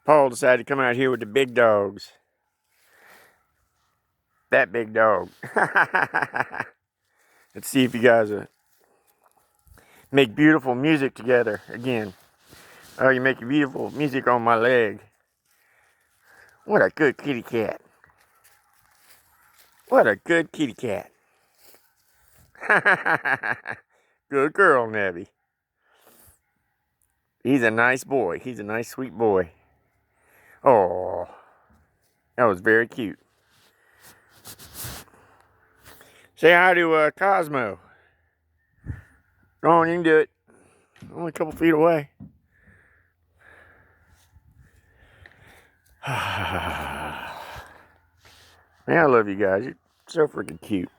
Paul decided to come out here with the big dogs. That big dog. Let's see if you guys make beautiful music together again. Oh, you make beautiful music on my leg. What a good kitty cat. What a good kitty cat. Good girl, Nebby. He's a nice boy. He's a nice, sweet boy. Oh, that was very cute. Say hi to Cosmo. Go on, you can do it. Only a couple feet away. Man, I love you guys. You're so freaking cute.